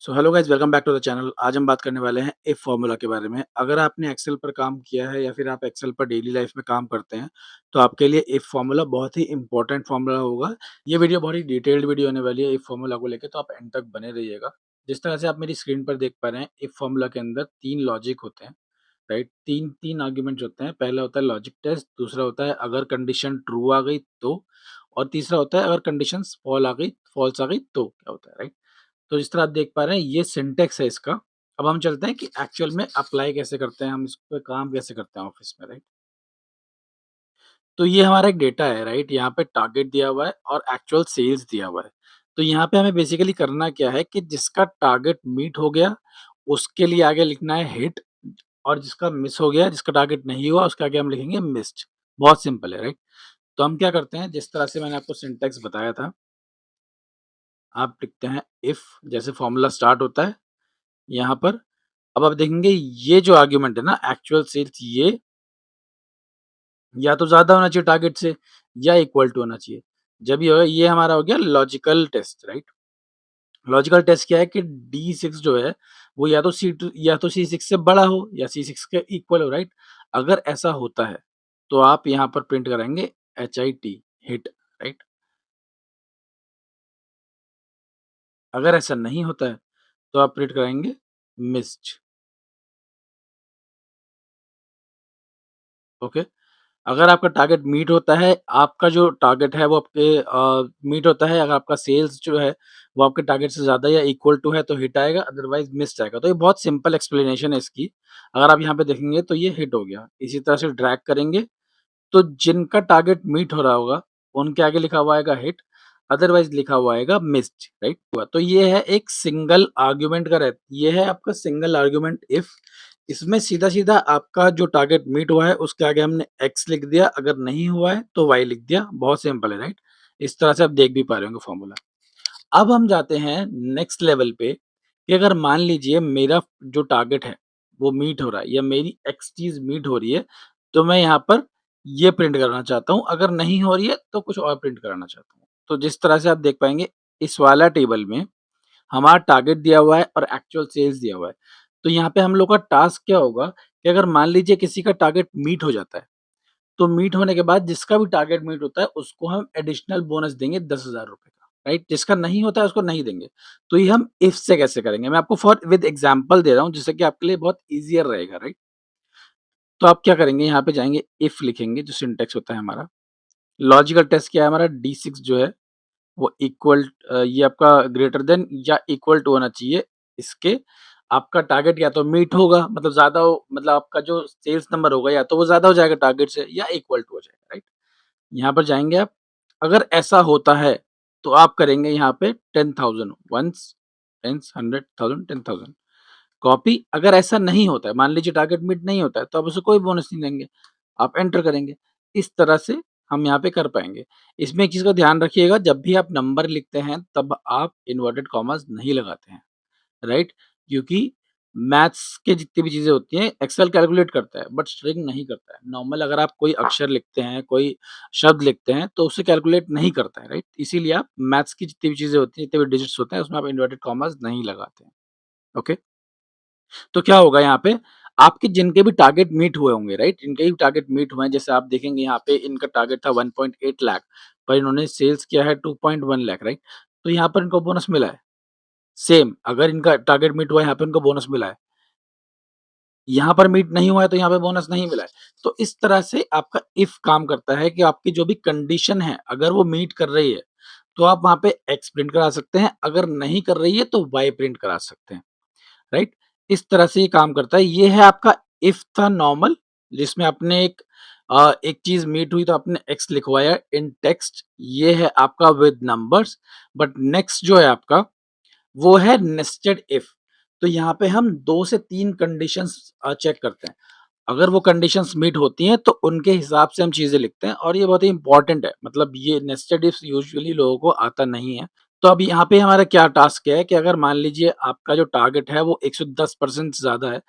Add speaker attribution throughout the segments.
Speaker 1: So hello guys, welcome back to the channel. आज हम बात करने वाले हैं इफ फॉर्मूला के बारे में। अगर आपने एक्सेल पर काम किया है या फिर आप एक्सेल पर डेली लाइफ में काम करते हैं, तो आपके लिए इफ फॉर्मूला बहुत ही इंपॉर्टेंट फॉर्मूला होगा। ये वीडियो बहुत ही डिटेल्ड वीडियो होने वाली है इफ फॉर्मूला को लेके, तो आप एंड तक बने रहिएगा। जिस तरह से आप मेरी स्क्रीन पर देख पा रहे हैं, इफ फॉर्मूला के अंदर तीन लॉजिक होते हैं, राइट। तीन तीन आर्ग्यूमेंट्स होते हैं। पहला होता है लॉजिक टेस्ट, दूसरा होता है अगर कंडीशन ट्रू आ गई तो, और तीसरा होता है अगर कंडीशन फॉल्स आ गई तो क्या होता है, राइट। तो जिस तरह आप देख पा रहे हैं, ये सिंटेक्स है इसका। अब हम चलते हैं कि एक्चुअल में अप्लाई कैसे करते हैं, हम इस पे काम कैसे करते हैं ऑफिस में, राइट। तो ये हमारा एक डेटा है, राइट। यहाँ पे टारगेट दिया हुआ है और एक्चुअल सेल्स दिया हुआ है। तो यहाँ पे हमें बेसिकली करना क्या है कि जिसका टारगेट मीट हो गया, उसके लिए आगे लिखना है हिट, और जिसका मिस हो गया, जिसका टारगेट नहीं हुआ, उसके आगे हम लिखेंगे मिस्ड। बहुत सिंपल है, राइट। तो हम क्या करते हैं, जिस तरह से मैंने आपको सिंटेक्स बताया था, आप लिखते हैं इफ, जैसे फॉर्मूला स्टार्ट होता है यहाँ पर। अब आप देखेंगे ये जो आर्ग्यूमेंट है ना, एक्चुअल सेल्स, ये या तो ज़्यादा होना चाहिए टारगेट से, या इक्वल टू होना चाहिए। जब ये होगा, ये हमारा हो गया logical test, right. Logical test क्या है कि D6 जो है, वो या तो C2 या तो C6 से बड़ा हो या C6 के इक्वल हो, राइट। अगर ऐसा होता है, तो आप यहाँ पर प्रिंट कराएँगे HIT, हिट, राइट। अगर ऐसा नहीं होता है, तो आप प्रिंट कराएँगे मिस्ड, ओके। अगर आपका टारगेट मीट होता है, आपका जो टारगेट है वो आपके मीट होता है, अगर आपका सेल्स जो है वो आपके टारगेट से ज़्यादा या इक्वल टू है, तो हिट आएगा, अदरवाइज़ मिस्ड आएगा। तो ये बहुत सिंपल एक्सप्लेनेशन है इसकी। अगर आप यहाँ पे देखेंगे तो ये हिट हो गया। इसी तरह से ड्रैग करेंगे, तो जिनका टारगेट मीट हो रहा होगा, उनके आगे लिखा हुआ आएगा हिट, अदरवाइज़ लिखा हुआ आएगा मिस्ड, राइट। तो ये है एक सिंगल आर्गुमेंट का ये है आपका सिंगल आर्गुमेंट इफ। इसमें सीधा-सीधा आपका जो टारगेट मीट हुआ है, उसके आगे हमने एक्स लिख दिया, अगर नहीं हुआ है तो वाई लिख दिया। बहुत सिंपल है, राइट। इस तरह से आप देख भी पा रहे होंगे फॉर्मूला। अब हम जाते हैं नेक्स्ट लेवल पे, कि अगर मान लीजिए मेरा जो टारगेट है वो मीट हो रहा है, या मेरी एक्स चीज़ मीट हो रही है, तो मैं यहाँ पर ये प्रिंट करना चाहता हूँ। अगर नहीं हो रही है तो कुछ और प्रिंट कराना चाहता हूँ। तो जिस तरह से आप देख पाएँगे, इस वाला टेबल में हमारा टारगेट दिया हुआ है और एक्चुअल सेल्स दिया हुआ है। तो यहाँ पे हम लोग का टास्क क्या होगा कि अगर मान लीजिए किसी का टारगेट मीट हो जाता है, तो मीट होने के बाद जिसका भी टारगेट मीट होता है, उसको हम एडिशनल बोनस देंगे ₹10,000 का, राइट? जिसका नहीं होता है उसको नहीं देंगे। तो ये हम इफ से कैसे करेंगे? मैं आपको फॉर विद एग्जांपल दे रहा हूँ, जिससे कि आपके लिए बहुत ईज़ियर रहेगा, राइट? तो आप क्या करेंगे, यहाँ पे जाएँगे, इफ लिखेंगे, जो सिंटैक्स होता है हमारा। लॉजिकल टेस्ट क्या है हमारा, D6 जो है वो ये आपका ग्रेटर देन या इक्वल टू होना चाहिए इसके। आपका टारगेट या तो मीट होगा, मतलब ज़्यादा हो, मतलब आपका जो सेल्स नंबर होगा या तो वो ज़्यादा हो जाएगा टारगेट से, या इक्वल टू हो जाएगा, राइट? यहाँ पर जाएँगे आप। अगर ऐसा होता है, तो आप करेंगे यहाँ पे 10,000 वन्स, टेन्स, 100, 1000, 10,000 कॉपी। अगर ऐसा नहीं होता है, मान लीजिए टारगेट मीट नहीं होता है, तो आप उसे कोई बोनस नहीं देंगे, आप एंटर करेंगे। इस तरह से हम यहाँ पे कर पाएँगे। इसमें एक चीज़ का ध्यान रखिएगा, जब भी आप नंबर लिखते हैं, तब आप इन्वर्टेड कॉमास नहीं लगाते हैं, राइट? क्योंकि मैथ्स के जितनी भी चीज़ें होती हैं, एक्सेल कैलकुलेट करता है, बट स्ट्रिंग नहीं करता है। नॉर्मल अगर आप कोई अक्षर लिखते हैं, कोई शब्द लिखते हैं, तो उसे कैलकुलेट नहीं करता है, राइट? इसीलिए आप मैथ्स की जितनी भी चीज़ें होती हैं, जितने भी डिजिट्स होते हैं, उसमें आप इन्वर्टेड कॉमास नहीं लगाते हैं, ओके? तो क्या होगा यहाँ पे, आपके जिनके भी टारगेट मीट हुए होंगे, राइट? इनके भी टारगेट मीट हुए हैं, जैसे आप देखेंगे यहाँ पे इनका टारगेट था 1.8 लाख, पर इन्होंने सेल्स किया है 2.1 लाख, राइट? तो यहाँ पर इनको बोनस मिला है। सेम अगर इनका टारगेट मीट हुआ है, यहाँ पे इनको बोनस मिला है। यहाँ पर मीट नहीं हुआ है, तो यहाँ पे बोनस नहीं मिला है। तो इस तरह से आपका इफ काम करता है कि आपकी जो भी कंडीशन है, अगर वो मीट कर रही है, तो आप वहाँ पे एक्स प्रिंट करा सकते हैं, अगर नहीं कर रही है तो वाई प्रिंट करा सकते हैं। राइट? इस तरह से ये काम करता है। ये है आपका इफ था नॉर्मल, जिसमें आपने एक चीज़ मीट हुई तो आपने एक्स लिखवाया इन टेक्स्ट। ये है आपका विद नंबर्स। बट नेक्स्ट जो है आपका, वो है नेस्टेड इफ। तो यहाँ पे हम 2 से 3 कंडीशंस चेक करते हैं। अगर वो कंडीशंस मीट होती हैं, तो उनके हिसाब से हम चीज़ें लिखते हैं, और ये बहुत ही इंपॉर्टेंट है। मतलब ये नेस्टेड इफ यूजुअली लोगों को आता नहीं है। तो अब यहाँ पे हमारा क्या टास्क है कि अगर मान लीजिए आपका जो टारगेट है वो 110% से ज़्यादा है,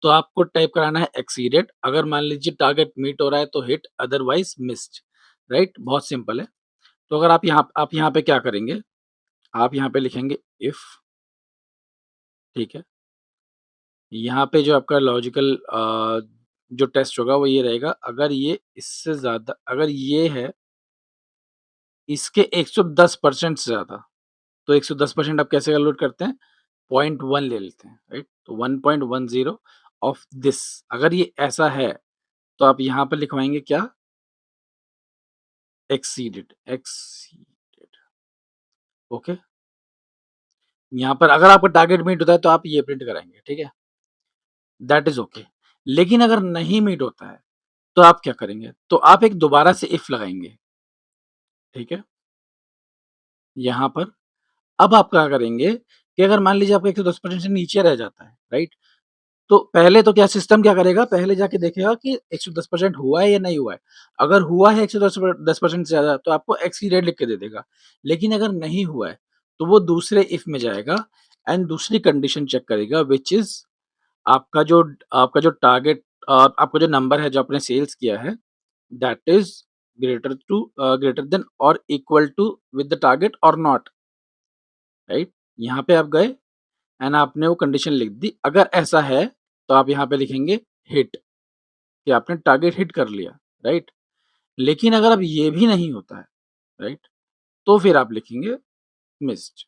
Speaker 1: तो आपको टाइप कराना है एक्सीडेड। अगर मान लीजिए टारगेट मीट हो रहा है तो हिट, अदरवाइज़ मिस्ड, राइट? बहुत सिंपल है। तो अगर आप यहाँ पे क्या करेंगे, आप यहाँ पे लिखेंगे इफ, ठीक है? यहाँ पे जो आपका लॉजिकल जो टेस्ट होगा वो ये रहेगा, अगर ये इससे ज़्यादा अगर ये है इसके 110% से ज़्यादा, तो 110% आप कैसे कैलकुलेट करते हैं? 0.1 ले लेते हैं, राइट? तो 1.10 ऑफ दिस अगर ये ऐसा है, तो आप यहाँ पे लिखवाएँगे क्या? Exceeded, okay? यहाँ पर अगर आपका टारगेट मीट होता है, तो आप ये प्रिंट कराएँगे, ठीक है? That is okay. लेकिन अगर नहीं मीट होता है, तो आप क्या करेंगे? तो आप एक दोबारा से इफ लगाएँगे, ठीक है? यहाँ पर अब आप क्या करेंगे कि अगर मान लीजिए आपका 110% से नीचे रह जाता है, राइट? तो पहले तो क्या सिस्टम क्या करेगा, पहले जाके देखेगा कि 110% हुआ है या नहीं हुआ है। अगर हुआ है 110% से ज़्यादा तो आपको एक्सीडेड लिख के दे देगा। लेकिन अगर नहीं हुआ है, तो वो दूसरे इफ में जाएगा एंड दूसरी कंडीशन चेक करेगा व्हिच इज़ आपका जो टारगेट आपका जो नंबर है जो आपने सेल्स किया है दैट इज़ ग्रेटर देन और equal to with the target और नॉट, राइट? यहाँ पे आप गए एंड आपने वो कंडीशन लिख दी। अगर ऐसा है, तो आप यहाँ पे लिखेंगे हिट कि आपने टारगेट हिट कर लिया, राइट? लेकिन अगर अब ये भी नहीं होता है, राइट? तो फिर आप लिखेंगे मिस्ड।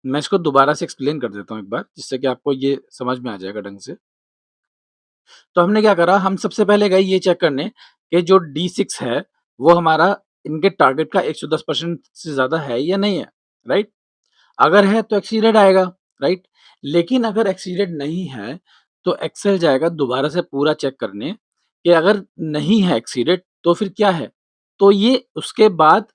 Speaker 1: मैं इसको दोबारा से एक्सप्लेन कर देता हूँ एक बार, जिससे कि आपको ये समझ में आ जाएगा ढंग से। तो हमने क्या करा, हम सबसे पहले गए ये चेक करने कि जो D6 है, वो हमारा इनके टारगेट का 110% से ज़्यादा है या नहीं है, राइट? अगर है तो एक्सीडेड आएगा, राइट? लेकिन अगर एक्सीडेड नहीं है, तो एक्सेल जाएगा दोबारा से पूरा चेक करने कि अगर नहीं है एक्सीडेड तो फिर क्या है? तो ये उसके बाद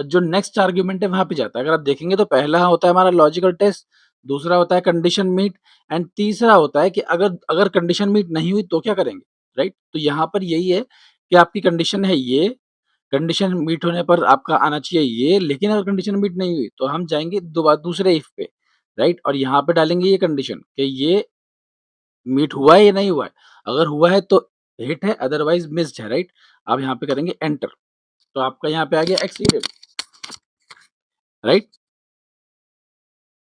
Speaker 1: जो नेक्स्ट आर्गुमेंट है वहाँ पे जाता है। अगर आप देखेंगे तो पहला होता है हमारा लॉजिकल टेस्ट, दूसरा होता है कंडीशन मीट एंड तीसरा होता है कि अगर अगर कंडीशन मीट नहीं हुई तो क्या करेंगे, राइट? तो यहाँ पर यही है कि आपकी कंडीशन है ये, कंडीशन मीट होने पर आपका आना चाहिए ये, लेकिन अगर कंडीशन मीट नहीं हुई, तो हम जाएँगे दूसरे इफ पे, राइट? और यहाँ पे डालेंगे ये कंडीशन कि ये मीट हुआ है या नहीं हुआ है? अगर हुआ है तो हिट है, अदरवाइज़ मिस्ड है, राइट? आप यहाँ पे करेंगे एंटर, तो आपका यहाँ पे आ गया एक्सीडेड, राइट?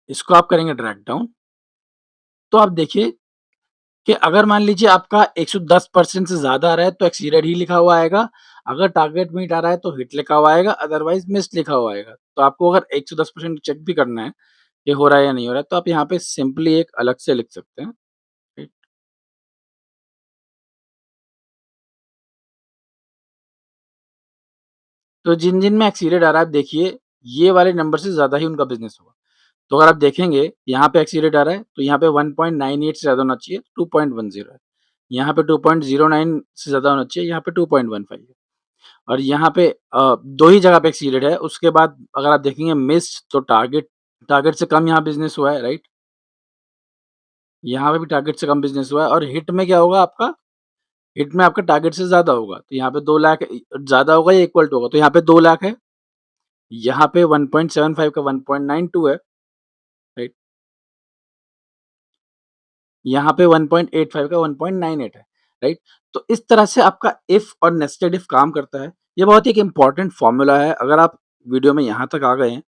Speaker 1: इसको आप करेंगे ड्रैग डाउन, तो आप देखिए कि अगर मान लीजिए आपका 110% से ज़्यादा आ रहा है, तो एक्सीडेड ही लिखा हुआ आएगा। अगर टारगेट मीट आ रहा है, तो हिट लिखा हुआ आएगा, अदरवाइज़ मिस्ड लिखा हुआ आएगा। तो आपको अगर 110% चेक भी करना है कि हो रहा है या नहीं हो रहा है, तो आप यहाँ पे सिंपली एक अलग से लिख सकते हैं, राइट? तो जिन-जिन में एक्सीडेड आ रहा है, देखिए ये वाले नंबर से ज़्यादा ही उनका बिज़नेस होगा। तो अगर आप देखेंगे, यहाँ पे एक्सीडेड आ रहा है, तो यहाँ पे 1.98 से ज़्यादा होना चाहिए, 2.10 है। यहाँ पे 2.09 से ज़्यादा होना चाहिए, यहाँ पे 2.15 है। और यहाँ पे 2 ही जगह पे एक्सीडेड है, उसके बाद अगर आप देखेंगे मिस्ड तो टारगेट से कम यहाँ बिज़नेस हुआ है, राइट? यहाँ पे भी टारगेट से कम बिज़नेस हुआ है और हिट में क्या होगा आपका? हिट में आपका टारगेट से ज़्यादा होगा, तो यहाँ पे 2 लाख ज़्यादा होगा या इक्वल टू होगा? तो यहाँ पे 2 लाख है, यहाँ पे 1.75 का 1.92 है, राइट? यहाँ पे 1.85 का 1.98 है, राइट? तो इस तरह से आपका इफ और नेस्टेड इफ काम करता है। ये बहुत ही एक इम्पोर्टेंट फ़ॉर्मूला है। अगर आप वीडियो में यहाँ तक आ गए हैं,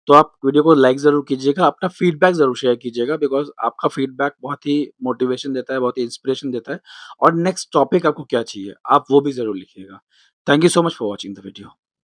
Speaker 1: तो आप वीडियो को लाइक ज़रूर कीजिएगा, अपना फीडबैक ज़रूर शेयर कीजिएगा बिकॉज़ आपका फीडबैक बहुत ही मोटिवेशन देता है, बहुत ही इंस्पिरेशन देता है और नेक्स्ट टॉपिक आपको क्या चाहिए, आप वो भी ज़रूर लिखिएगा। Thank you so much for watching the video.